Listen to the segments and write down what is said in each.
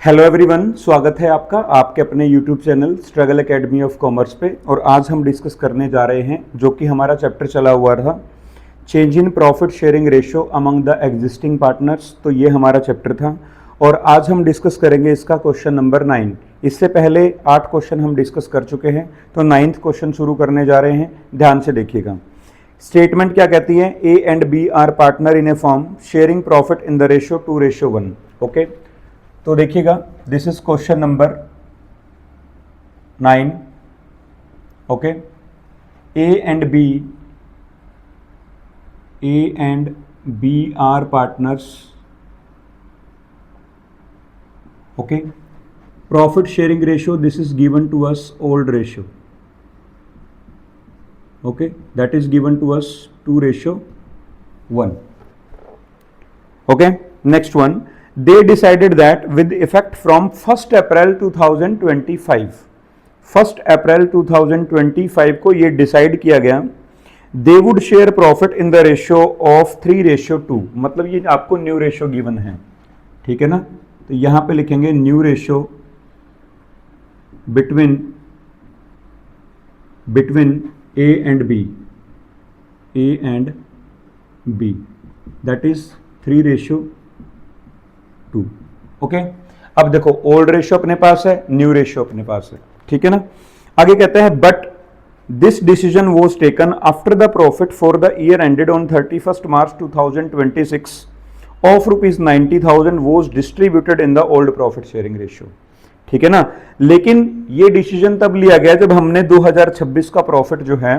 Hello everyone, स्वागत है आपका आपके अपने YouTube channel struggle academy of commerce पे। और आज हम डिस्कस करने जा रहे हैं जो कि हमारा चैप्टर चला हुआ था, change in profit sharing ratio among the existing partners. तो ये हमारा चैप्टर था और आज हम डिस्कस करेंगे इसका क्वेश्चन नंबर 9। इससे पहले 8 क्वेश्चन हम डिस्कस कर चुके हैं, तो 9th क्वेश्चन शुरू करने जा रहे हैं। ध्यान से देखिएगा। स्टेटमेंट क्या कहती है? A and B are partner in a firm sharing profit in the ratio 2:1। Okay, तो देखिएगा, this is question number 9। Okay, A and B are partners. Okay, profit sharing ratio, this is given to us old ratio. Okay, that is given to us 2:1। Okay, next one, they decided that with effect from 1st April 2025, 1st April 2025 को ये decide किया गया, they would share profit in the ratio of 3:2। मतलब ये आपको new ratio given है, ठीक है ना। तो यहां पे लिखेंगे new ratio between A and B, that is 3:2। Okay, अब देखो, ओल्ड रेशियो अपने पास है, न्यू रेशियो अपने पास है, ठीक है ना। आगे कहते हैं, but this decision was taken after the profit for the year ended on 31st March 2026 of ₹90,000 was distributed in the old profit sharing ratio. ठीक है ना। लेकिन ये डिसीजन तब लिया गया जब हमने 2026 का प्रॉफिट जो है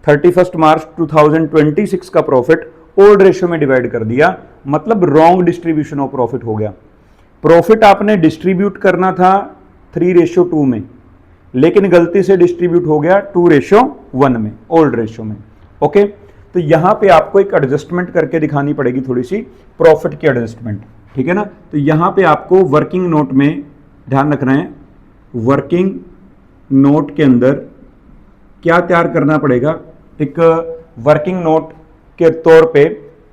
31st March 2026 का प्रॉफिट ओल्ड रेशियो में डिवाइड कर दिया, मतलब रॉन्ग डिस्ट्रीब्यूशन ऑफ प्रॉफिट हो गया। प्रॉफिट आपने डिस्ट्रीब्यूट करना था 3:2 में, लेकिन गलती से डिस्ट्रीब्यूट हो गया 2:1 में, ओल्ड रेशियो में। ओके, तो यहां पे आपको एक एडजस्टमेंट करके दिखानी पड़ेगी, थोड़ी सी प्रॉफिट की एडजस्टमेंट, ठीक है ना। तो यहां पे आपको वर्किंग नोट में ध्यान रखना है, वर्किंग नोट के अंदर क्या तैयार करना पड़ेगा। एक वर्किंग नोट के तौर पे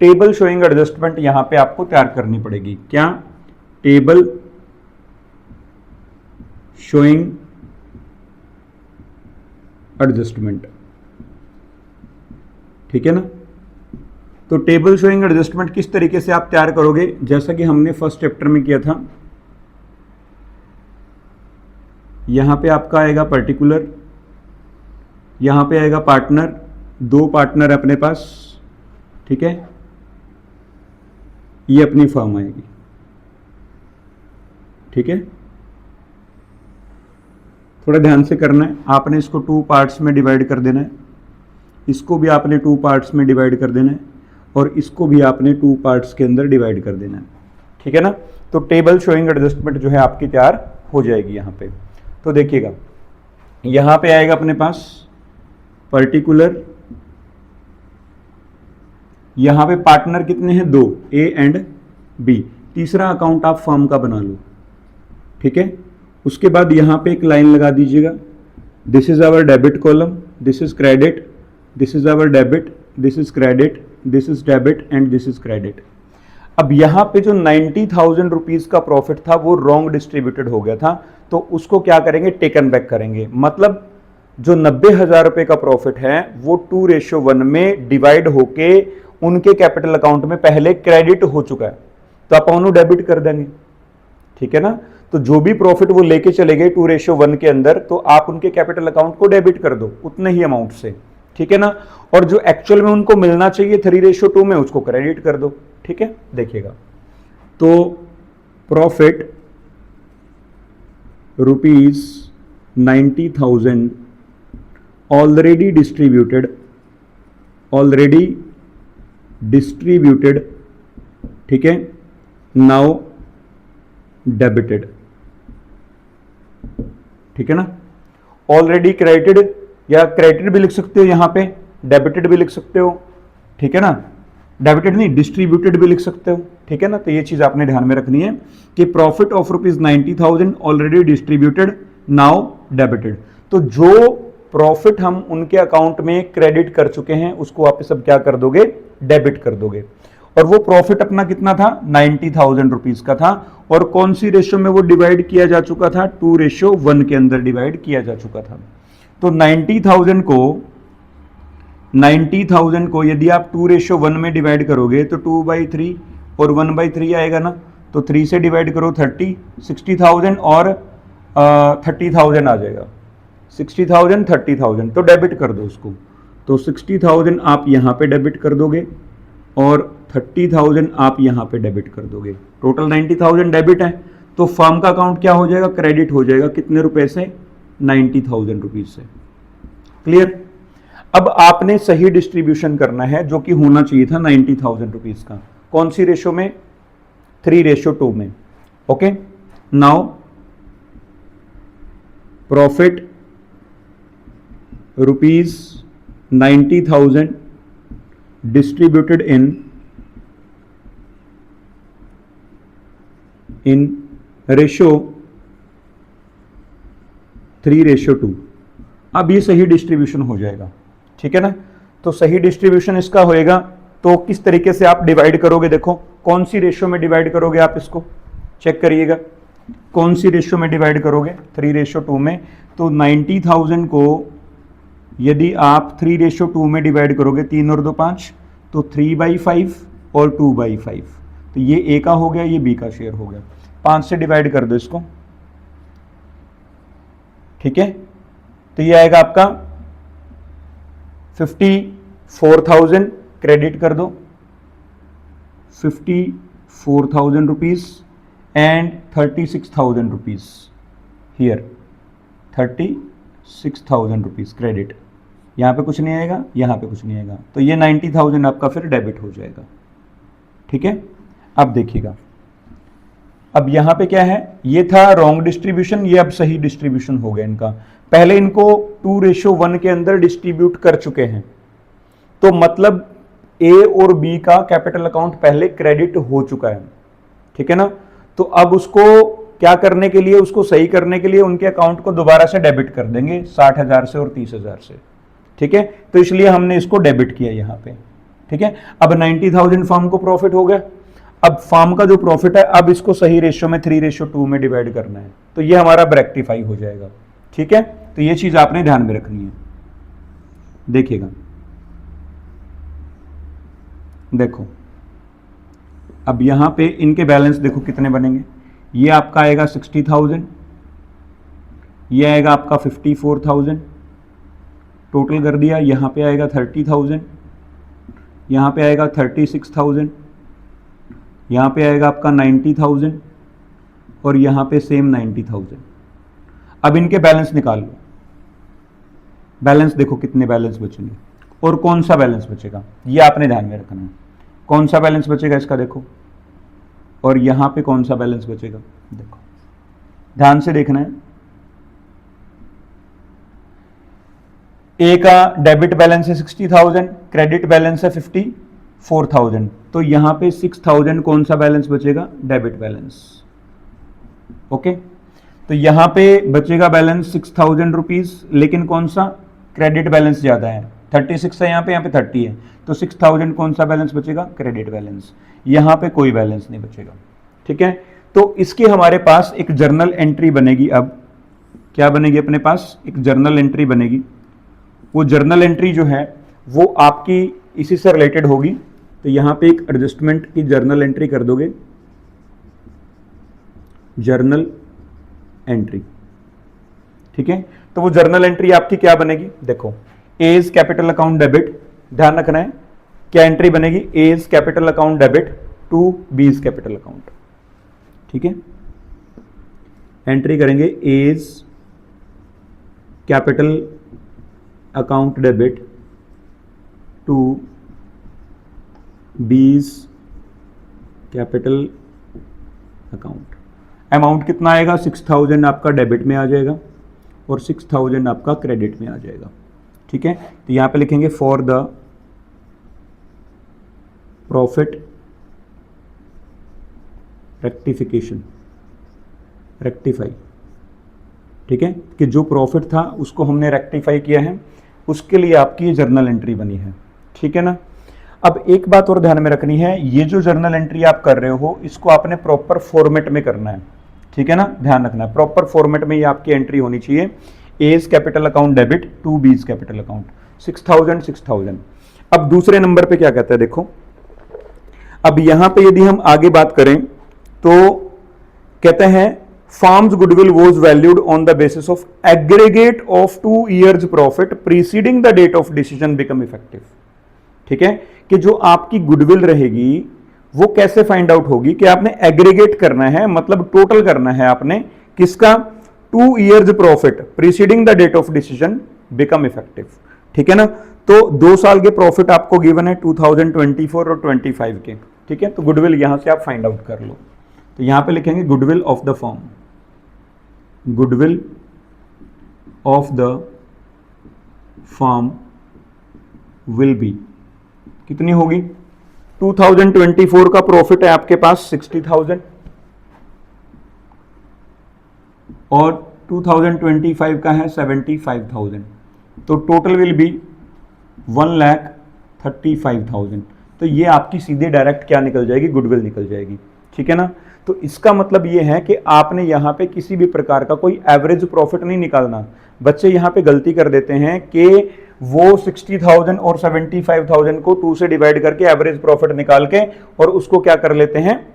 टेबल शोइंग एडजस्टमेंट यहां पे आपको तैयार करनी पड़ेगी। क्या? टेबल शोइंग एडजस्टमेंट, ठीक है ना। तो टेबल शोइंग एडजस्टमेंट किस तरीके से आप तैयार करोगे, जैसा कि हमने फर्स्ट चैप्टर में किया था। यहां पे आपका आएगा पर्टिकुलर, यहां पे आएगा पार्टनर, 2 पार्टनर अपने पास, ठीक है। ये अपनी फर्म आएगी, ठीक है। थोड़ा ध्यान से करना है, आपने इसको 2 पार्ट्स में डिवाइड कर देना है, इसको भी आपने 2 पार्ट्स में डिवाइड कर देना है, और इसको भी आपने 2 पार्ट्स के अंदर डिवाइड कर देना है, ठीक है ना। तो टेबल शोइंग एडजस्टमेंट जो है आपकी तैयार हो जाएगी यहां पे। तो देखिएगा, यहां पे आएगा अपने पास पर्टिकुलर, यहां पे पार्टनर कितने हैं? 2, ए एंड बी। तीसरा अकाउंट आप फर्म का बना लो, ठीक है। उसके बाद यहां पे एक लाइन लगा दीजिएगा, this is our debit column, this is credit, this is our debit, this is credit, this is debit and this is credit. अब यहां पे जो 90,000 रुपीज का प्रॉफिट था वो रॉन्ग डिस्ट्रीब्यूटेड हो गया था, तो उसको क्या करेंगे? टेकन बैक करेंगे। मतलब जो 90,000 रुपए का प्रॉफिट है वो 2:1 में डिवाइड होके उनके कैपिटल अकाउंट में पहले क्रेडिट हो चुका है, तो आप उन्हें डेबिट कर देंगे, ठीक है ना। तो जो भी प्रॉफिट वो लेके चले गए 2:1 के अंदर, तो आप उनके कैपिटल अकाउंट को डेबिट कर दो उतने ही अमाउंट से, ठीक है ना। और जो एक्चुअल में उनको मिलना चाहिए 3:2 में, उसको क्रेडिट कर दो, ठीक है। देखिएगा, तो प्रॉफिट ₹90,000 ऑलरेडी डिस्ट्रीब्यूटेड, ठीक है, नाउ डेबिटेड, ठीक है ना। ऑलरेडी क्रेडिटेड, या क्रेडिटेड भी लिख सकते हो, यहां पे डेबिटेड भी लिख सकते हो, ठीक है ना। डेबिटेड नहीं, डिस्ट्रीब्यूटेड भी लिख सकते हो, ठीक है ना। तो ये चीज आपने ध्यान में रखनी है कि profit of ₹90,000 already distributed now debited. तो जो प्रॉफिट हम उनके अकाउंट में क्रेडिट कर चुके हैं उसको आप सब क्या कर दोगे? डेबिट कर दोगे। और वो प्रॉफिट अपना कितना था, 90,000 रुपीज का था, और कौन सी रेशियो में वो डिवाइड किया जा चुका था, 2:1 के अंदर डिवाइड किया जा चुका था। तो 90,000 को यदि आप 2:1 में डिवाइड करोगे तो 2/3 और 1/3 आएगा ना, तो 3 से डिवाइड करो 30, 60,000 और 30,000 आ जाएगा, 60,000 30,000, तो डेबिट कर दो उसको। तो 60,000 आप यहाँ पे डेबिट कर दोगे और 30,000 आप यहाँ पे डेबिट कर दोगे, टोटल 90,000 डेबिट है। तो फर्म का अकाउंट क्या हो जाएगा, क्रेडिट हो जाएगा, कितने रुपए से, 90,000 रुपीज से। क्लियर। अब आपने सही डिस्ट्रीब्यूशन करना है जो कि होना चाहिए था 90,000 रुपीज का, कौन सी रेशो में, 3:2 में। Okay, now profit rupees 90,000 distributed in ratio 3:2। अब ये सही डिस्ट्रीब्यूशन हो जाएगा, ठीक है ना। तो सही डिस्ट्रीब्यूशन इसका होएगा, तो किस तरीके से आप डिवाइड करोगे, देखो कौन सी रेशियो में डिवाइड करोगे, आप इसको चेक करिएगा, कौन सी रेशियो में डिवाइड करोगे, 3:2 में। तो 90,000 को यदि आप 3:2 में डिवाइड करोगे, 3 और 2 5, तो 3/5 और 2/5, तो ये ए का हो गया, ये बी का शेयर हो गया। 5 से डिवाइड कर दो इसको, ठीक है। तो ये आएगा आपका 54,000, क्रेडिट कर दो 54,000 rupees and 36,000 rupees here, 36,000 rupees credit. यहाँ पे कुछ नहीं आएगा, यहाँ पे कुछ नहीं आएगा, तो ये 90,000 आपका फिर डेबिट हो जाएगा, ठीक है। अब देखिएगा, अब यहाँ पे क्या है, ये था रॉन्ग डिस्ट्रीब्यूशन, ये अब सही डिस्ट्रीब्यूशन हो गया इनका। पहले इनको 2:1 के अंदर डिस्ट्रीब्यूट कर चुके हैं, तो मतलब ए और बी का कैपिटल अकाउंट पहले क्रेडिट हो चुका है, ठीक है ना। तो अब उसको क्या करने के लिए, उसको सही करने के लिए उनके अकाउंट को दोबारा से डेबिट कर देंगे 60,000 से और 30,000 से, ठीक है। तो इसलिए हमने इसको डेबिट किया यहाँ पे, ठीक है। अब 90,000 फर्म को प्रॉफिट हो गया। अब फर्म का जो प्रॉफिट है, अब इसको सही रेशियो में 3:2 में डिवाइड करना है, तो ये हमारा रेक्टिफाई हो जाएगा, ठीक है। तो ये चीज आपने ध्यान में रखनी है। देखिएगा, देखो अब यहां पे इनके बैलेंस देखो कितने बनेंगे। ये आपका आएगा 60,000, ये आएगा आपका 54,000, टोटल कर दिया। यहां पे आएगा 30,000, यहां पे आएगा 36,000, यहाँ पे आएगा आपका 90,000 और यहाँ पे सेम 90,000। अब इनके बैलेंस निकाल लो, बैलेंस देखो कितने बैलेंस बचेंगे और कौन सा बैलेंस बचेगा, ये आपने ध्यान में रखना है। कौन सा बैलेंस बचेगा इसका देखो, और यहाँ पे कौन सा बैलेंस बचेगा, देखो ध्यान से देखना है। ए का डेबिट बैलेंस है 60,000, क्रेडिट बैलेंस है 54,000, तो यहां पे 6,000 कौन सा बैलेंस बचेगा, डेबिट बैलेंस। ओके, तो यहां पे बचेगा बैलेंस 6,000 रुपीज, लेकिन कौन सा, क्रेडिट बैलेंस ज्यादा है, 36 है यहाँ पे 30 है, तो 6,000 कौन सा बैलेंस बचेगा, क्रेडिट बैलेंस। यहां पे कोई बैलेंस नहीं बचेगा, ठीक है। तो इसकी हमारे पास एक जर्नल एंट्री बनेगी। अब क्या बनेगी, अपने पास एक जर्नल एंट्री बनेगी। वो जर्नल एंट्री जो है वो आपकी इसी से रिलेटेड होगी। तो यहां पे एक एडजस्टमेंट की जर्नल एंट्री कर दोगे, जर्नल एंट्री, ठीक है। तो वो जर्नल एंट्री आपकी क्या बनेगी, देखो एज कैपिटल अकाउंट डेबिट, ध्यान रखना है क्या एंट्री बनेगी, A's capital account debit to B's capital account, ठीक है। एंट्री करेंगे A's capital account debit to B's capital account. Amount कितना आएगा, 6,000 आपका डेबिट में आ जाएगा और 6,000 आपका क्रेडिट में आ जाएगा, ठीक है। तो यहां पे लिखेंगे for the profit rectification, rectify, ठीक है, कि जो प्रॉफिट था उसको हमने रेक्टिफाई किया है, उसके लिए आपकी ये जर्नल एंट्री बनी है, ठीक है ना। अब एक बात और ध्यान में रखनी है, ये जो जर्नल एंट्री आप कर रहे हो इसको आपने प्रॉपर फॉर्मेट में करना है, ठीक है ना, ध्यान रखना है प्रॉपर फॉर्मेट में ये आपकी एंट्री होनी चाहिए। A's capital account debit to B's capital account 6000 6000। अब दूसरे नंबर पे क्या कहता है देखो, अब यहां पे यदि हम आगे बात करें तो कहते हैं firm's goodwill was valued on the basis of aggregate of 2 years profit preceding the date of decision become effective. ठीक है, कि जो आपकी गुडविल रहेगी वो कैसे फाइंड आउट होगी, कि आपने एग्रीगेट करना है, मतलब टोटल करना है आपने किसका, 2 years profit preceding the date of decision become effective. ठीक है ना, तो 2 साल के प्रॉफिट आपको गिवन है 2024 और 25 के। ठीक है, तो गुडविल यहां से आप फाइंड आउट कर लो। तो यहां पे लिखेंगे goodwill of the firm, goodwill of the firm will be कितनी होगी, 2024 का प्रॉफिट है आपके पास 60,000 और 2025 का है 75,000, तो टोटल विल बी 1,35,000। तो ये आपकी सीधे डायरेक्ट क्या निकल जाएगी, गुडविल निकल जाएगी। ठीक है ना, तो इसका मतलब ये है कि आपने यहाँ पे किसी भी प्रकार का कोई एवरेज प्रॉफिट नहीं निकालना। बच्चे यहाँ पे गलती कर देते हैं कि वो 60,000 और 75,000 को 2 से डिवाइड करके एवरेज प्रॉफिट निकाल के और उसको क्या कर लेते हैं,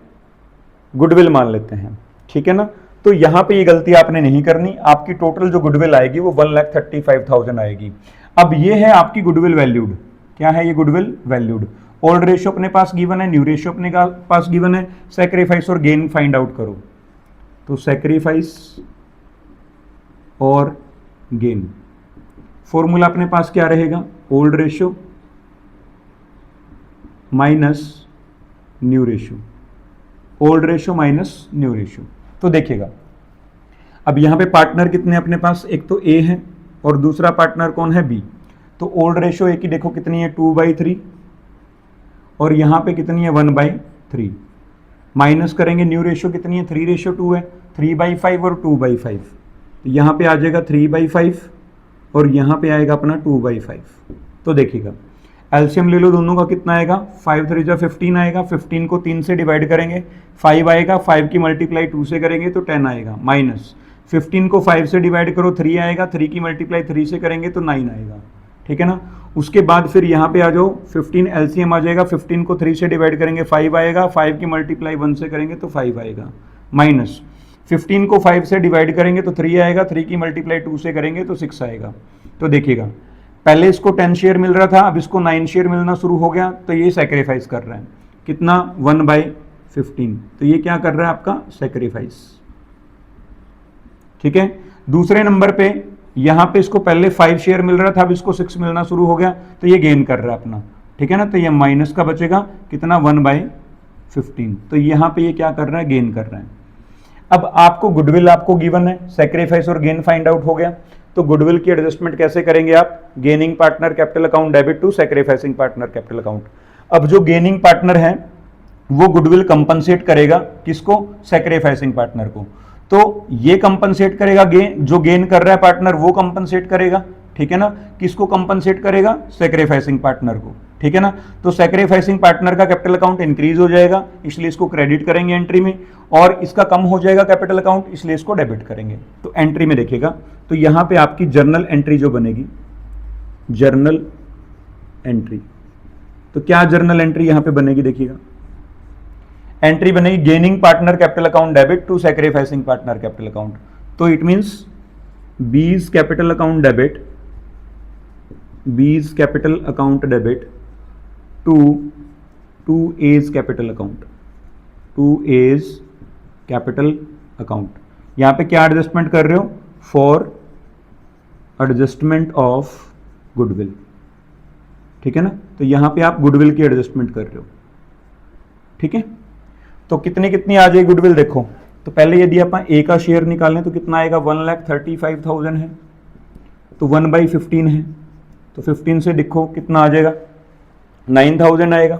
गुडविल मान लेते हैं। ठीक है ना, तो यहाँ पे ये गलती आपने नहीं करनी। आपकी टोटल जो गुडविल आएगी वो 1,35,000 आएगी। अब ये है आपकी गुडविल वैल्यूड, क्या है ये गुडविल वैल्यूड। ओल्ड रेशियो अपने पास गिवन है, न्यू रेशियो अपने पास गिवन है, सैक्रिफाइस और गेन फाइंड आउट करो। तो सैक्रिफाइस और गेन फॉर्मूला अपने पास क्या रहेगा, old ratio minus new ratio, old ratio minus new ratio. तो देखिएगा अब यहां पे पार्टनर कितने अपने पास, एक तो ए है और दूसरा पार्टनर कौन है, बी। तो ओल्ड रेशियो ए की देखो कितनी है 2/3 और यहां पे कितनी है 1/3। माइनस करेंगे न्यू रेशियो कितनी है 3:2 है, 3/5 और 2/5। तो यहां पे आ जाएगा 3/5 और यहां पे आएगा अपना 2/5। तो देखिएगा एलसीएम ले लो दोनों का, कितना आएगा 5 3 जा 15 आएगा, 15 को 3 से डिवाइड करेंगे 5 आएगा, 5 की मल्टीप्लाई 2 से करेंगे तो 10 आएगा, माइनस 15 को 5 से डिवाइड करो 3 आएगा, 3 की मल्टीप्लाई 3 से करेंगे तो 9 आएगा। ठीक है ना, उसके बाद फिर यहाँ पे आ जाओ 15 एलसीएम आ जाएगा, 15 को 3 से डिवाइड करेंगे 5 आएगा, 5 की मल्टीप्लाई 1 से करेंगे तो 5 आएगा, माइनस 15 को 5 से डिवाइड करेंगे तो 3 आएगा, 3 की मल्टीप्लाई 2 से करेंगे तो 6 आएगा। तो देखिएगा पहले इसको 10 शेयर मिल रहा था, अब इसको 9 शेयर मिलना शुरू हो गया, तो ये सैक्रिफाइस कर रहा है कितना 1/15। तो ये क्या कर रहा है आपका सैक्रिफाइस। ठीक है, दूसरे नंबर पे यहां पे इसको पहले 5 शेयर मिल रहा था, अब इसको 6 मिलना शुरू हो गया, तो ये गेन कर रहा है अपना। ठीक है ना, तो ये माइनस का बचेगा कितना 1/15। तो यहां पे ये क्या कर रहा है, गेन कर रहा है। अब आपको गुडविल आपको गिवन है, सैक्रिफाइस और गेन फाइंड आउट हो गया, तो गुडविल की एडजस्टमेंट कैसे करेंगे आप, gaining partner capital account debit to sacrificing partner capital account. अब जो गेनिंग पार्टनर है वो गुडविल कंपनसेट करेगा किसको, सैक्रिफाइसिंग पार्टनर को। तो ये कंपनसेट करेगा, गेन जो गेन कर रहा है पार्टनर वो कंपनसेट करेगा। ठीक है ना, किसको कंपनसेट करेगा, सैक्रिफाइसिंग पार्टनर को। ठीक है ना, तो सैक्रिफाइसिंग पार्टनर का कैपिटल अकाउंट इंक्रीज हो जाएगा, इसलिए इसको क्रेडिट करेंगे एंट्री में, और इसका कम हो जाएगा कैपिटल अकाउंट, इसलिए इसको डेबिट करेंगे। तो एंट्री में देखिएगा, तो यहां पे आपकी जर्नल एंट्री जो बनेगी, जर्नल एंट्री, तो क्या जर्नल एंट्री यहां पे बनेगी, देखिएगा एंट्री बनेगी gaining partner capital account debit to sacrificing partner capital account. तो it means B's capital account debit, B's capital account debit to A's capital account, to A's capital account. यहां पे क्या adjustment कर रहे हो, फॉर एडजस्टमेंट ऑफ गुडविल। ठीक है ना, तो यहां पे आप गुडविल की एडजस्टमेंट कर रहे हो। ठीक है, तो कितनी कितनी आ जाएगी गुडविल, देखो तो पहले यदि आप ए का शेयर निकालें तो कितना आएगा 1,35,000 है, तो 1/15 है, तो 15 से देखो कितना आ जाएगा 9,000 आएगा।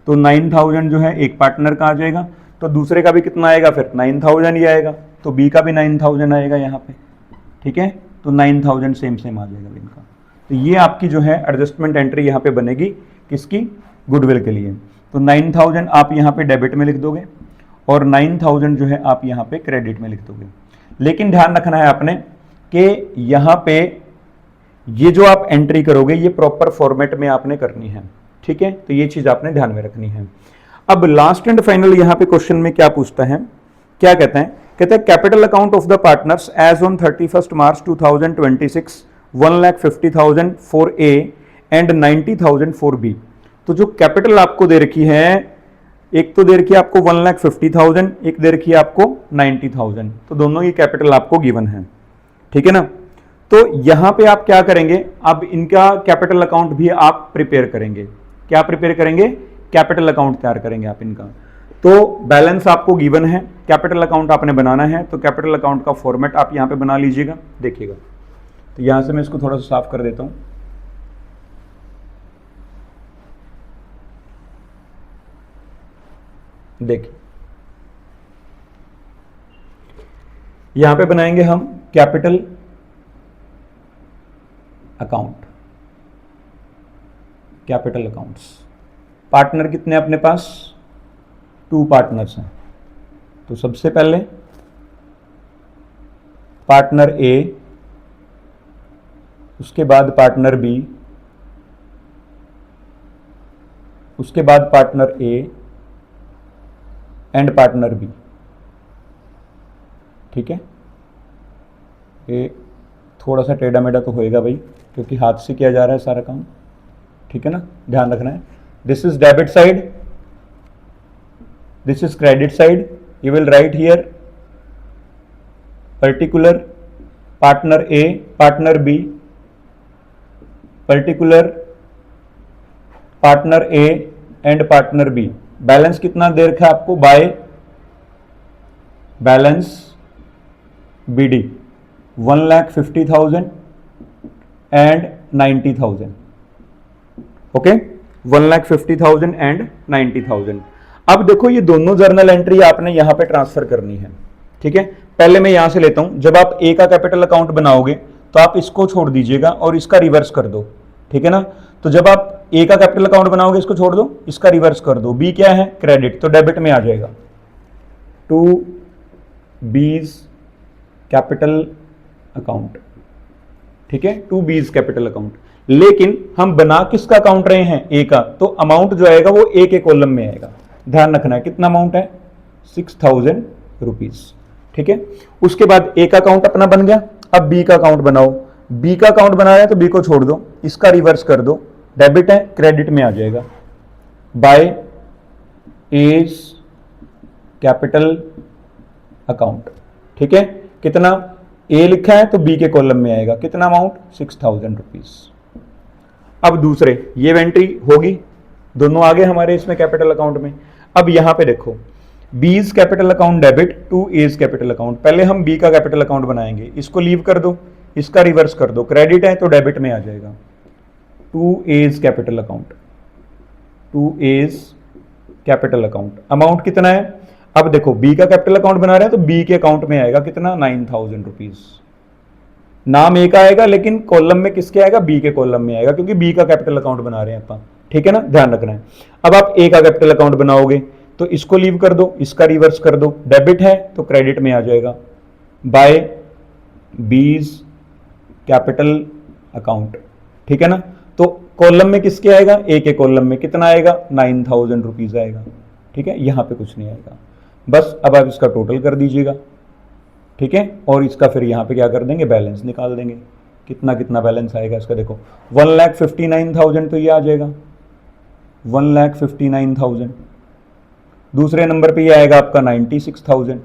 तो 9,000 जो है एक पार्टनर का आ जाएगा, तो दूसरे का भी कितना आएगा फिर 9,000 ही आएगा, तो बी का भी 9,000 आएगा यहाँ पे। ठीक है, तो 9,000 सेम सेम आ जाएगा इनका। तो ये आपकी जो है एडजस्टमेंट एंट्री यहाँ पे बनेगी किसकी, गुडविल के लिए। तो 9000 आप यहाँ पे डेबिट में लिख दोगे और 9000 जो है आप यहाँ पे क्रेडिट में लिख दोगे। लेकिन ध्यान रखना है आपने कि यहाँ पे ये जो आप एंट्री करोगे ये प्रॉपर फॉर्मेट में आपने करनी है, ठीक है। तो ये चीज आपने ध्यान में रखनी है। अब लास्ट एंड फाइनल यहाँ पे क्वेश्चन में क्या पूछता है, क्या कहते हैं, कहते हैं capital account of the partners as on 31 March 2026 1,50,000 for A and 90,000 for B. तो जो कैपिटल आपको दे रखी है, एक तो दे रखी है आपको 1,50,000, एक दे रखी है आपको 90,000, तो दोनों ही कैपिटल आपको गिवन है, ठीक है ना। तो यहां पे आप क्या करेंगे, अब इनका कैपिटल अकाउंट भी आप प्रिपेयर करेंगे। क्या प्रिपेयर करेंगे, कैपिटल अकाउंट तैयार करेंगे आप इनका। तो बैलेंस आपको गिवन है, कैपिटल अकाउंट आपने बनाना है, तो कैपिटल अकाउंट का फॉर्मेट आप यहां पे बना लीजिएगा, देखिएगा। तो यहां से मैं इसको थोड़ा सा साफ कर देता हूं। देखिए यहां पे बनाएंगे हम capital account, capital accounts. Partner कितने अपने पास, 2 पार्टनर्स हैं। तो सबसे पहले पार्टनर ए, उसके बाद पार्टनर बी, उसके बाद partner A and partner B, ठीक है। ये थोड़ा सा टेढ़ा मेढ़ा तो होएगा भाई, क्योंकि हाथ से किया जा रहा है सारा काम, ठीक है ना, ध्यान रखना है। This is debit side, this is credit side. You will write here particular partner A, partner B, particular partner A and partner B. Balance कितना दे रखा है आपको, by balance BD 1,50,000 and 90,000, okay, 1,50,000 and 90,000। अब देखो ये दोनों जर्नल एंट्री आपने यहां पे ट्रांसफर करनी है, ठीक है। पहले मैं यहां से लेता हूं, जब आप ए का कैपिटल अकाउंट बनाओगे तो आप इसको छोड़ दीजिएगा और इसका रिवर्स कर दो, ठीक है ना। तो जब आप ए का कैपिटल अकाउंट बनाओगे इसको छोड़ दो, इसका रिवर्स कर दो। बी क्या है, क्रेडिट, तो डेबिट में आ जाएगा। 2 बीज कैपिटल अकाउंट, ठीक है, 2 बीज कैपिटल अकाउंट। लेकिन हम बना किसका अकाउंट रहे हैं, ए का, तो अमाउंट जो आएगा वो ए के कॉलम में आएगा। ध्यान रखना है कितना अमाउंट है, 6,000 रुपीज, ठीक है। उसके बाद ए का अकाउंट अपना बन गया, अब बी का अकाउंट बनाओ। बी का अकाउंट बना रहे हैं तो बी को छोड़ दो, इसका रिवर्स कर दो, डेबिट है, क्रेडिट में आ जाएगा। बाय एज कैपिटल अकाउंट, ठीक है। कितना, ए लिखा है तो बी के कॉलम में आएगा, कितना अमाउंट, 6,000 रुपीज। अब दूसरे ये एंट्री होगी, दोनों आगे हमारे इसमें कैपिटल अकाउंट में। अब यहां पे देखो, B's capital account debit to A's capital account. पहले हम बी का कैपिटल अकाउंट बनाएंगे, इसको लीव कर दो, इसका रिवर्स कर दो, क्रेडिट है तो डेबिट में आ जाएगा। To A's capital account, to A's capital account, amount कितना है। अब देखो बी का कैपिटल अकाउंट बना रहे हैं तो बी के अकाउंट में आएगा कितना, 9,000 रुपीज। नाम ए का आएगा लेकिन कॉलम में किसके आएगा, बी के कॉलम में आएगा, क्योंकि बी का कैपिटल अकाउंट बना रहे हैं अपन, ठीक है ना, ध्यान रखना है। अब आप ए का कैपिटल अकाउंट बनाओगे तो इसको लीव कर दो, इसका रिवर्स कर दो, डेबिट है तो क्रेडिट में आ जाएगा। बाय बीज कैपिटल अकाउंट, ठीक है ना। तो कॉलम में किसके आएगा, ए के कॉलम में कितना आएगा, 9,000 रुपीज आएगा, ठीक है। यहां पे कुछ नहीं आएगा, बस अब आप इसका टोटल कर दीजिएगा, ठीक है। और इसका फिर यहां पे क्या कर देंगे, बैलेंस निकाल देंगे, कितना कितना बैलेंस आएगा इसका। देखो 1,59,000 तो ये आ जाएगा, 1,59,000। दूसरे नंबर पे ये आएगा आपका 96,000।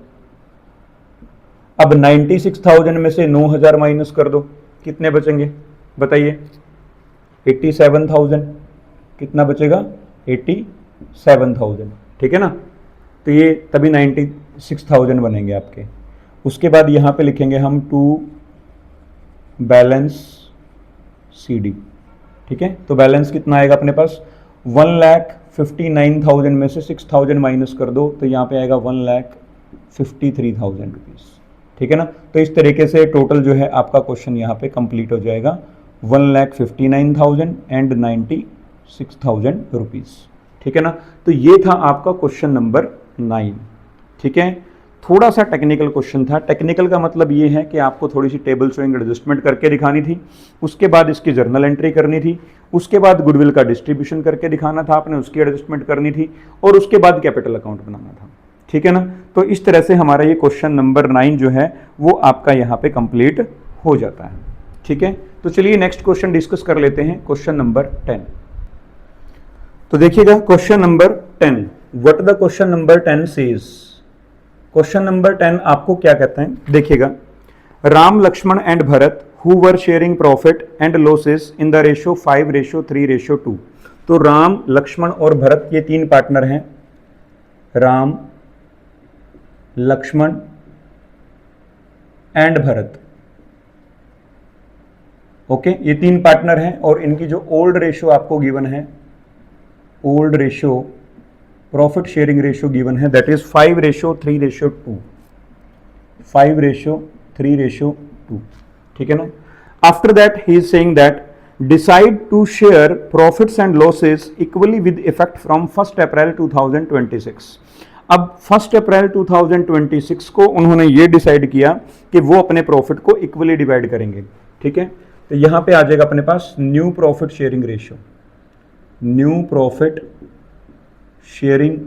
अब 96,000 में से 9,000 माइनस कर दो, कितने बचेंगे बताइए, 87,000। कितना बचेगा, 87,000, ठीक है ना। तो ये तभी 96,000 बनेंगे आपके। उसके बाद यहां पे लिखेंगे हम टू बैलेंस CD, ठीक है। तो बैलेंस कितना आएगा अपने पास, 1,59,000 में से 6,000 माइनस कर दो तो यहाँ पे आएगा 1,53,000 रुपीज, ठीक है ना। तो इस तरीके से टोटल जो है आपका क्वेश्चन यहाँ पे कंप्लीट हो जाएगा, 1,59,000 एंड 96,000 रुपीज। ठीक है ना। तो ये था आपका क्वेश्चन नंबर 9। ठीक है, थोड़ा सा टेक्निकल क्वेश्चन था। टेक्निकल का मतलब ये है कि आपको थोड़ी सी टेबल शोइंग एडजस्टमेंट करके दिखानी थी, उसके बाद इसकी जर्नल एंट्री करनी थी, उसके बाद गुडविल का डिस्ट्रीब्यूशन करके दिखाना था आपने, उसकी एडजस्टमेंट करनी थी, और उसके बाद कैपिटल अकाउंट बनाना था। ठीक है ना। तो इस तरह से हमारा ये क्वेश्चन नंबर 9 जो है वो आपका यहाँ पे कंप्लीट हो जाता है। ठीक है, तो चलिए नेक्स्ट क्वेश्चन डिस्कस कर लेते हैं, क्वेश्चन नंबर 10। तो देखिएगा question number 10, what the question number 10 says. Question number 10 आपको क्या कहता है, देखिएगा, Ram Lakshman and Bharat who were sharing profit and losses in the ratio 5:3:2। तो राम लक्ष्मण और भरत ये 3 पार्टनर हैं, राम लक्ष्मण एंड भरत। ओके, ये 3 पार्टनर हैं और इनकी जो ओल्ड रेशियो आपको गिवन है, old ratio profit sharing ratio given है, दैट इज 5:3:2, 5:3:2। ठीक है ना। After that he is saying that decide to share profits and losses equally with effect from 1 April 2026। अब 1 अप्रैल 2026 को उन्होंने ये डिसाइड किया कि वो अपने प्रॉफिट को इक्वली डिवाइड करेंगे। ठीक है, तो यहां पे आ जाएगा अपने पास new profit sharing ratio, new profit sharing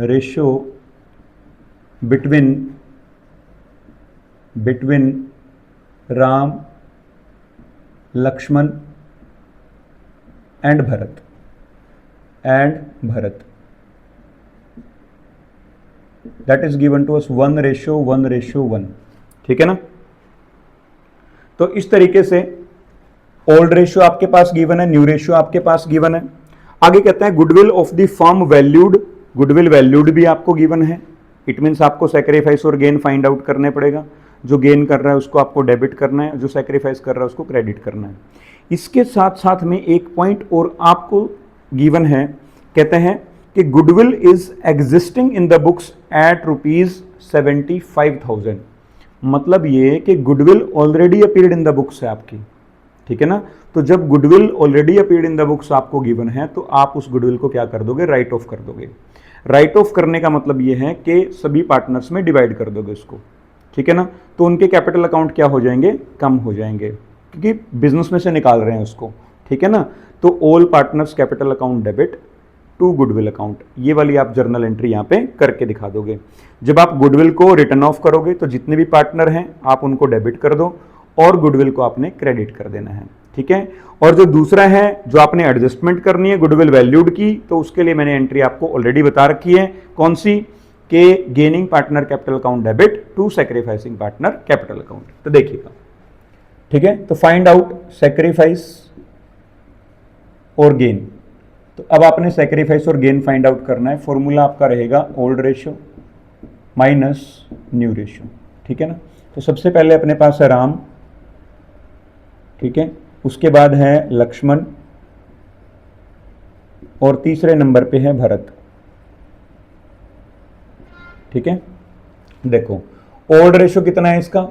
ratio between Ram Lakshman and Bharat that is given to us 1:1:1। ठीक है ना। तो इस तरीके से ओल्ड रेशियो आपके पास गिवन है, न्यू रेशियो आपके पास गिवन है। आगे कहते हैं goodwill of the firm valued, goodwill valued भी आपको गिवन है। इट मीन्स आपको सैक्रिफाइस और गेन फाइंड आउट करने पड़ेगा। जो गेन कर रहा है उसको आपको डेबिट करना है, जो सैक्रिफाइस कर रहा है उसको क्रेडिट करना है। इसके साथ साथ में एक पॉइंट और आपको गिवन है, कहते हैं कि goodwill is existing in the books at ₹75,000। मतलब ये कि goodwill already appeared in the books है आपकी। ठीक है ना। तो जब goodwill already appeared in the books आपको गिवन है तो आप उस गुडविल को क्या कर दोगे, राइट ऑफ कर दोगे। राइट ऑफ करने का मतलब ये है कि सभी पार्टनर्स में डिवाइड कर दोगे उसको। ठीक है ना। तो उनके कैपिटल अकाउंट क्या हो जाएंगे, कम हो जाएंगे, क्योंकि बिजनेस में से निकाल रहे हैं उसको। ठीक है ना। तो all partners capital account debit to goodwill account, ये वाली आप जर्नल एंट्री यहाँ पे करके दिखा दोगे। जब आप गुडविल को रिटर्न ऑफ करोगे तो जितने भी पार्टनर हैं आप उनको डेबिट कर दो और गुडविल को आपने क्रेडिट कर देना है। ठीक है। और जो दूसरा है, जो आपने एडजस्टमेंट करनी है गुडविल वैल्यूड की, तो उसके लिए मैंने एंट्री आपको ऑलरेडी बता रखी है, कौन सी, के gaining partner capital account debit to sacrificing partner capital account. तो देखिएगा, ठीक है। तो फाइंड आउट सैक्रिफाइस और गेन। तो अब आपने सैक्रिफाइस और गेन फाइंड आउट करना है। फॉर्मूला आपका रहेगा old ratio minus new ratio. ठीक है ना। तो सबसे पहले अपने पास है राम, ठीक है, उसके बाद है लक्ष्मण और तीसरे नंबर पे है भरत। ठीक है। देखो ओल्ड रेशियो कितना है इसका,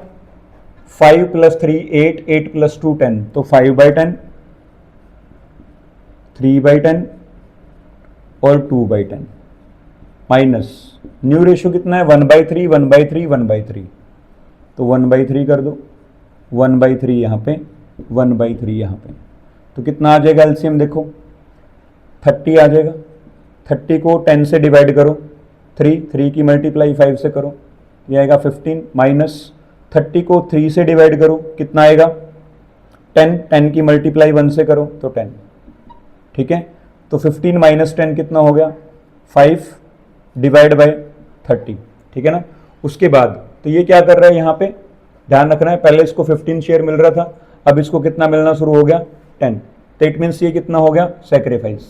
5 + 3 8, 8 + 2 10, तो 5/10, 3/10 और 2/10 माइनस न्यू रेशियो कितना है 1/3, 1/3, 1/3, तो 1/3 कर दो, 1/3 यहाँ पे, 1/3 यहाँ पे, तो कितना आ जाएगा एलसीएम देखो 30 आ जाएगा। 30 को 10 से डिवाइड करो, 3 की मल्टीप्लाई 5 से करो, ये आएगा 15, माइनस 30 को 3 से डिवाइड करो, कितना आएगा 10 की मल्टीप्लाई 1 से करो तो 10। ठीक है। तो 15 - 10 कितना हो गया 5 / 30। ठीक है ना। उसके बाद तो ये क्या कर रहा है, यहाँ पे ध्यान रखना है, पहले इसको 15 शेयर मिल रहा था, अब इसको कितना मिलना शुरू हो गया 10। तो इट मीन्स ये कितना हो गया सैक्रिफाइस।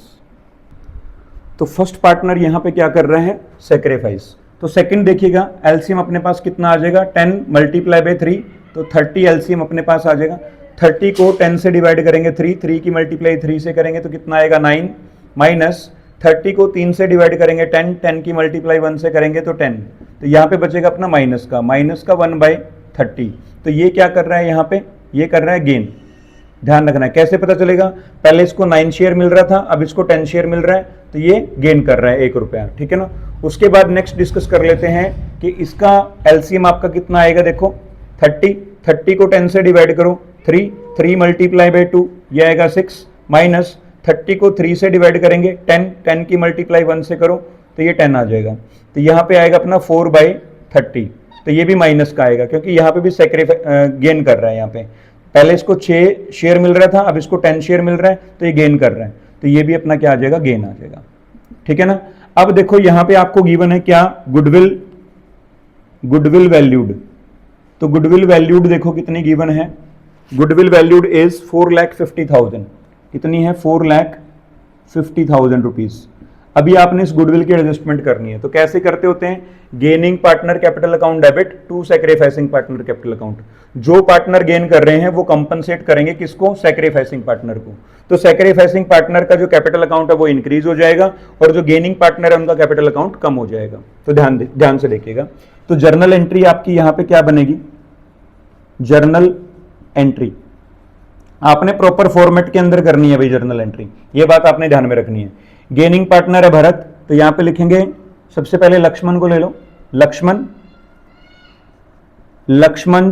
तो फर्स्ट पार्टनर यहाँ पे क्या कर रहे हैं, सैक्रिफाइस। तो सेकंड देखिएगा, एलसीएम अपने पास कितना आ जाएगा 10 × 3, तो 30 एलसीएम अपने पास आ जाएगा। 30 को 10 से डिवाइड करेंगे 3 की मल्टीप्लाई 3 से करेंगे तो कितना आएगा 9, माइनस 30 को 3 से डिवाइड करेंगे 10 की मल्टीप्लाई 1 से करेंगे तो 10, तो यहाँ पे बचेगा अपना माइनस का 1/30। तो ये क्या कर रहा है यहाँ पे, ये कर रहा है ध्यान रखना है। कैसे पता चलेगा? पहले इसको 9 शेयर मिल रहा था, अब इसको 10 शेयर मिल रहा है, तो ये गेन कर रहा है 1 रुपया, ठीक है ना। उसके बाद नेक्स्ट डिस्कस कर लेते हैं कि इसका एलसीएम आपका कितना आएगा। देखो 30 को 10 से डिवाइड करो, 3 मल्टीप्लाई बाई 2 ये आएगा 6, माइनस 30 को 3 से डिवाइड करेंगे 10 की मल्टीप्लाई 1 से करो तो ये 10 आ जाएगा। तो यहाँ पे आएगा अपना 4/30, तो ये भी माइनस का आएगा क्योंकि यहाँ पे भी गेन कर रहा है। यहाँ पे पहले इसको 6 शेयर मिल रहा था, अब इसको 10 शेयर मिल रहा है, तो ये गेन कर रहा है, तो ये भी अपना क्या आ जाएगा? गेन आ जाएगा, ठीक है ना। अब देखो यहाँ पे आपको गिवन है क्या? Goodwill valued. तो गुडविल वैल्यूड देखो कितनी गिवन है। Goodwill valued is 4,50,000। कितनी है? 4,50,000 रुपीज। अभी आपने इस गुडविल की एडजस्टमेंट करनी है, तो कैसे करते होते हैं? Gaining partner capital account debit to sacrificing partner capital account. जो पार्टनर गेन कर रहे हैं वो कंपनसेट करेंगे किसको? सैक्रिफाइसिंग पार्टनर को। तो सैक्रिफाइसिंग पार्टनर का जो कैपिटल अकाउंट है वो इंक्रीज हो जाएगा और जो गेनिंग पार्टनर है उनका कैपिटल अकाउंट कम हो जाएगा। तो ध्यान से देखिएगा। तो जर्नल एंट्री आपकी यहां पे क्या बनेगी? जर्नल एंट्री आपने प्रॉपर फॉर्मेट के अंदर करनी है भाई। जर्नल एंट्री ये बात आपने ध्यान में रखनी है। गेनिंग पार्टनर है भरत, तो यहां पे लिखेंगे सबसे पहले लक्ष्मण को ले लो। Lakshman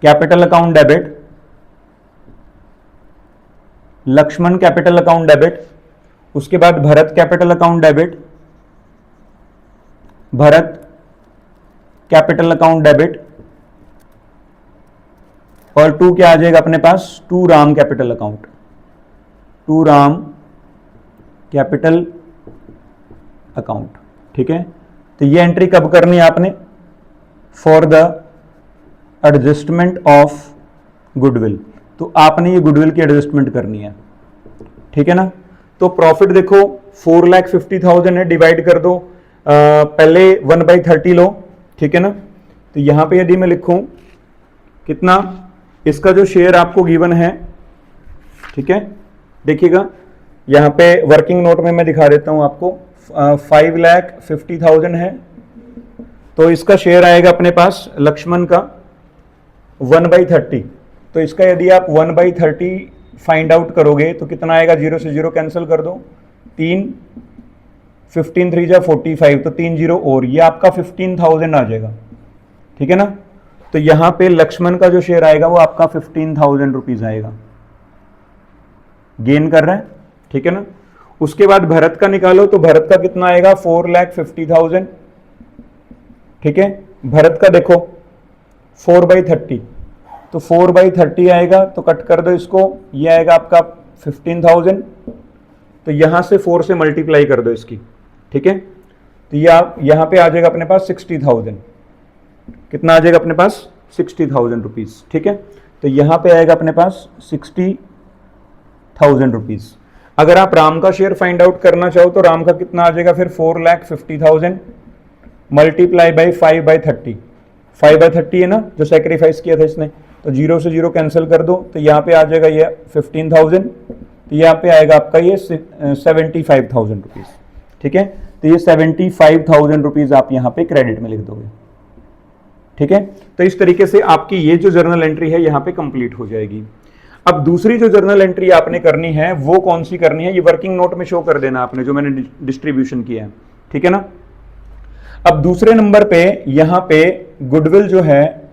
capital account debit, Lakshman capital account debit. उसके बाद Bharat capital account debit, Bharat capital account debit. और 2 क्या आ जाएगा अपने पास? 2 Ram capital account, 2 Ram capital account, ठीक है। तो ये एंट्री कब करनी है आपने? For the adjustment of goodwill. तो आपने ये गुडविल की एडजस्टमेंट करनी है, ठीक है ना। तो प्रॉफिट देखो 4,50,000 है, डिवाइड कर दो, पहले 1/30 लो, ठीक है ना। तो यहां पे यदि मैं लिखूं कितना, इसका जो शेयर आपको गिवन है, ठीक है, देखिएगा यहां पे वर्किंग नोट में मैं दिखा देता हूं आपको। 5,50,000 है, तो इसका शेयर आएगा अपने पास लक्ष्मण का 1/30। तो इसका यदि आप 1/30 फाइंड आउट करोगे तो कितना आएगा? 0 से 0 कैंसिल कर दो, 3 15 3 जा 45, तो 3 0 और ये आपका 15,000 आ जाएगा, ठीक है ना। तो यहां पे लक्ष्मण का जो शेयर आएगा वो आपका 15,000 रुपीज आएगा, गेन कर रहा है, ठीक है ना। उसके बाद भरत का निकालो, तो भरत का कितना आएगा? 4,50,000, ठीक है। भरत का देखो 4/30, तो 4/30 आएगा, तो कट कर दो इसको, ये आएगा आपका 15,000। तो यहां से 4 से मल्टीप्लाई कर दो इसकी, ठीक है। तो ये आप यहां पे आ जाएगा अपने पास 60,000। कितना आ जाएगा अपने पास? 60,000 रुपीज, ठीक है। तो यहां पे आएगा अपने पास 60,000 रुपीज। अगर आप राम का शेयर फाइंड आउट करना चाहो तो राम का कितना आ जाएगा फिर? 4,50,000 मल्टीप्लाई बाई 5/30। 5/30 है ना जो सेक्रीफाइस किया था इसने, तो 0 से 0 कैंसिल कर दो, तो यहाँ पे आ जाएगा ये 15,000, तो यहाँ पे आएगा आपका ये 75,000 रुपीज, ठीक है। तो ये 75,000 रुपीज आप यहाँ पे क्रेडिट में लिख दोगे, ठीक है। तो इस तरीके से आपकी ये जो जर्नल एंट्री है यहाँ पे कंप्लीट हो जाएगी। अब दूसरी जो जर्नल एंट्री आपने करनी है वो कौन सी करनी है? ये वर्किंग नोट में शो कर देना आपने, जो मैंने डिस्ट्रीब्यूशन किया है, ठीक है ना। अब दूसरे नंबर पे यहां पे गुडविल जो है,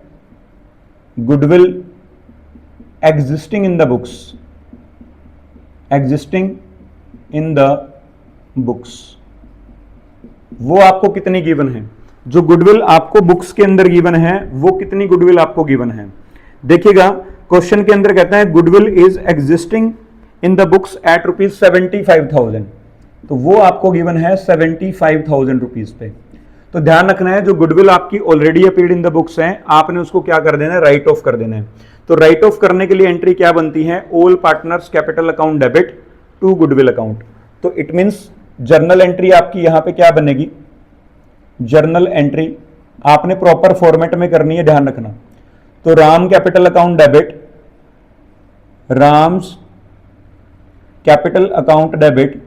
goodwill existing in the books, existing in the books, वो आपको कितनी गिवन है? जो गुडविल आपको बुक्स के अंदर गिवन है वो कितनी गुडविल आपको गिवन है? देखिएगा क्वेश्चन के अंदर कहता है goodwill is existing in the books at ₹75,000, तो वो आपको गिवन है 75,000 रुपीज पे। तो ध्यान रखना है जो गुडविल आपकी already appeared in the books है, आपने उसको क्या कर देना है? राइट ऑफ कर देना है। तो राइट ऑफ करने के लिए एंट्री क्या बनती है? All partners capital account debit to goodwill account. तो इट मींस जर्नल एंट्री आपकी यहां पे क्या बनेगी? जर्नल एंट्री आपने प्रॉपर फॉर्मेट में करनी है, ध्यान रखना। तो Ram capital account debit, Ram's capital account debit,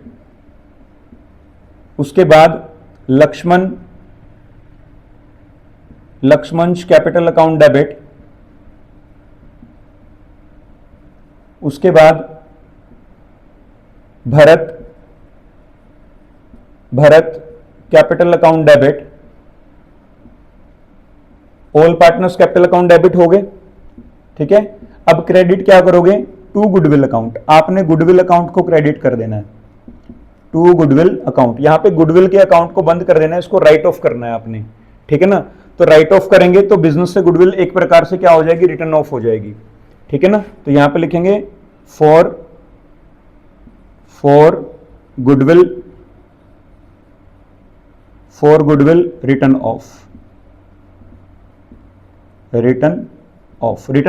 उसके बाद लक्ष्मण कैपिटल अकाउंट डेबिट, उसके बाद Bharat capital account debit, all partners capital account debit हो गए, ठीक है। अब क्रेडिट क्या करोगे, टू गुडविल अकाउंट, आपने गुडविल अकाउंट को क्रेडिट कर देना है, टू गुडविल अकाउंट, यहां पे गुडविल के अकाउंट को बंद कर देना है, इसको राइट ऑफ करना है आपने, ठीक है ना। तो राइट ऑफ करेंगे तो बिजनेस से गुडविल एक प्रकार से क्या हो जाएगी, रिटर्न ऑफ हो जाएगी, ठीक है ना। तो यहां पे लिखेंगे फॉर गुडविल रिटर्न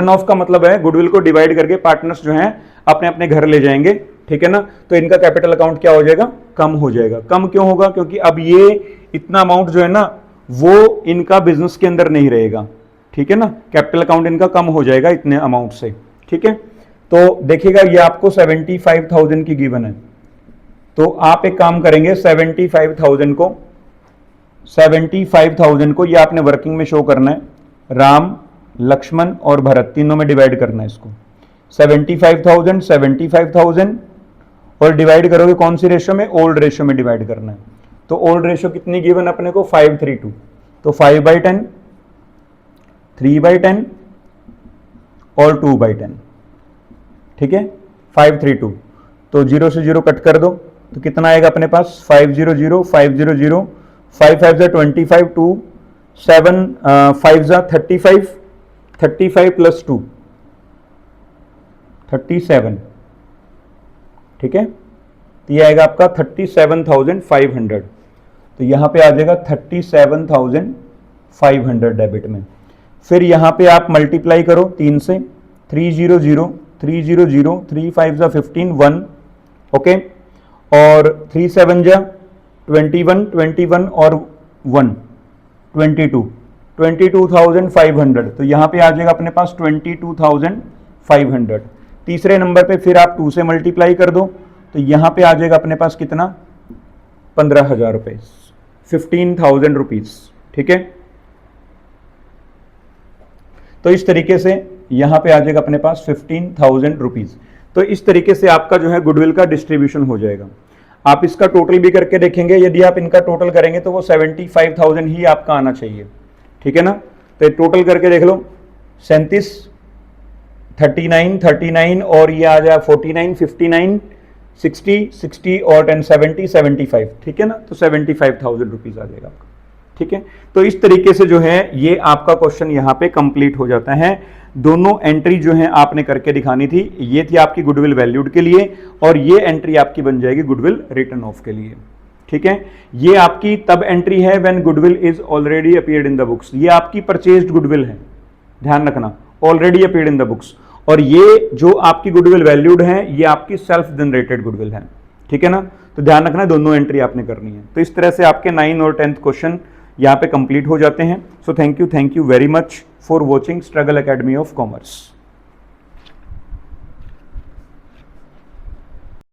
ऑफ का मतलब है गुडविल को डिवाइड करके पार्टनर्स जो हैं अपने अपने घर ले जाएंगे, ठीक है ना। तो इनका कैपिटल अकाउंट क्या हो जाएगा, कम हो जाएगा। कम क्यों होगा, क्योंकि अब ये इतना अमाउंट जो है ना वो इनका बिजनेस के अंदर नहीं रहेगा, ठीक है ना। कैपिटल अकाउंट इनका कम हो जाएगा इतने अमाउंट से, ठीक है। तो देखिएगा ये आपको 75,000 की गिवन है, तो आप एक काम करेंगे 75,000 को ये आपने वर्किंग में शो करना है, राम, लक्ष्मण और भरत तीनों में डिवाइड करना है इसको, 75,000 और डिवाइड करोगे कौन सी रेशियो में, ओल्ड रेशियो में डिवाइड करना है। तो ओल्ड रेशियो कितनी गिवन अपने को, 5:3:2, तो 5/10, 3/10 और 2/10, ठीक है, 5:3:2। तो 0 से 0 कट कर दो तो कितना आएगा अपने पास, 500, 500, 5 5 25, 2 7 5 35, 35 प्लस 2 37, ठीक है। तो ये आएगा आपका 37,500, तो यहां पे आ जाएगा 37,500 डेबिट में। फिर यहां पे आप मल्टीप्लाई करो 3 से, 300, 300, 3 5 15, 1, ओके, और 3 7 21, 21 और 1 22, 22,500, तो यहां पे आ जाएगा अपने पास 22,500। तीसरे नंबर पे फिर आप 2 से मल्टीप्लाई कर दो तो यहां पे आ जाएगा अपने पास कितना, 15,000 रुपए, 15,000 रुपीज, ठीक है। तो इस तरीके से यहां पे आ जाएगा अपने पास 15,000 रुपीज। तो इस तरीके से आपका जो है गुडविल का डिस्ट्रीब्यूशन हो जाएगा। आप इसका टोटल भी करके देखेंगे, यदि आप इनका टोटल करेंगे तो वो 75,000 ही आपका आना चाहिए, ठीक है ना। तो टोटल करके देख लो, 37, 39 और ये आ जाए 49, 59, 60 और 10 70, 75, ठीक है ना। तो 75,000 रुपीज आ जाएगा आपका, ठीक है। तो इस तरीके से जो है ये आपका क्वेश्चन यहाँ पे कंप्लीट हो जाता है। दोनों एंट्री जो है आपने करके दिखानी थी, ये थी आपकी गुडविल वैल्यूड के लिए और ये एंट्री आपकी बन जाएगी गुडविल रिटर्न ऑफ के लिए, ठीक है। ये आपकी तब एंट्री है when goodwill is already appeared in the books, ये आपकी परचेज्ड गुडविल है, ध्यान रखना, already appeared in the books. और ये जो आपकी गुडविल वैल्यूड है ये आपकी सेल्फ जनरेटेड गुडविल है, ठीक है ना। तो ध्यान रखना दोनों एंट्री आपने करनी है। तो इस तरह से आपके 9 और 10th क्वेश्चन यहाँ पे कंप्लीट हो जाते हैं। So thank you very much for watching struggle academy of commerce.